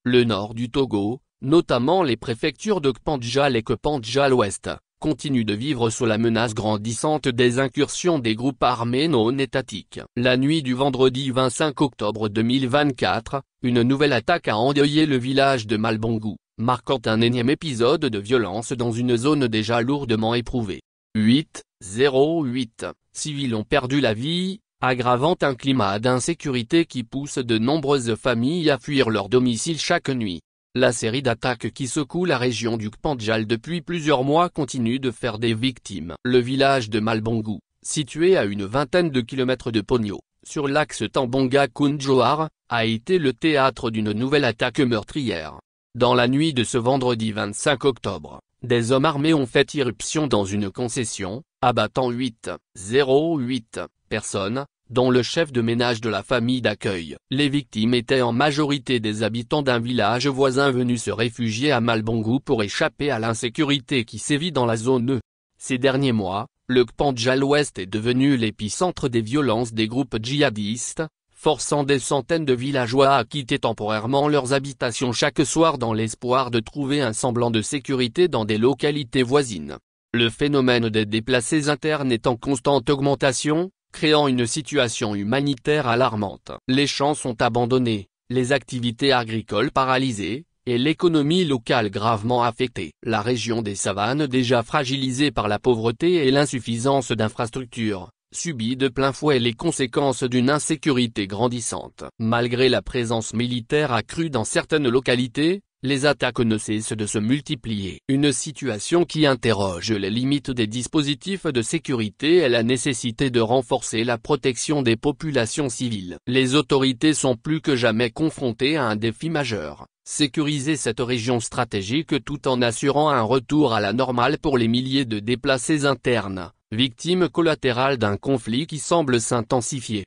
Le nord du Togo, notamment les préfectures de Kpandjal et Kpandjal-Ouest, continue de vivre sous la menace grandissante des incursions des groupes armés non étatiques. La nuit du vendredi 25 octobre 2024, une nouvelle attaque a endeuillé le village de Malbongou, marquant un énième épisode de violence dans une zone déjà lourdement éprouvée. 8 civils ont perdu la vie, aggravant un climat d'insécurité qui pousse de nombreuses familles à fuir leur domicile chaque nuit. La série d'attaques qui secoue la région du Kpandjal depuis plusieurs mois continue de faire des victimes. Le village de Malbongou, situé à une vingtaine de kilomètres de Pogno, sur l'axe Tambonga-Koundjouar, a été le théâtre d'une nouvelle attaque meurtrière. Dans la nuit de ce vendredi 25 octobre, des hommes armés ont fait irruption dans une concession, abattant 8 personnes, dont le chef de ménage de la famille d'accueil. Les victimes étaient en majorité des habitants d'un village voisin venus se réfugier à Malbongou pour échapper à l'insécurité qui sévit dans la zone. Ces derniers mois, le Kpandjal-Ouest est devenu l'épicentre des violences des groupes djihadistes, forçant des centaines de villageois à quitter temporairement leurs habitations chaque soir dans l'espoir de trouver un semblant de sécurité dans des localités voisines. Le phénomène des déplacés internes est en constante augmentation, créant une situation humanitaire alarmante. Les champs sont abandonnés, les activités agricoles paralysées, et l'économie locale gravement affectée. La région des savanes déjà fragilisée par la pauvreté et l'insuffisance d'infrastructures, subit de plein fouet les conséquences d'une insécurité grandissante. Malgré la présence militaire accrue dans certaines localités, les attaques ne cessent de se multiplier. Une situation qui interroge les limites des dispositifs de sécurité et la nécessité de renforcer la protection des populations civiles. Les autorités sont plus que jamais confrontées à un défi majeur: sécuriser cette région stratégique tout en assurant un retour à la normale pour les milliers de déplacés internes, victimes collatérales d'un conflit qui semble s'intensifier.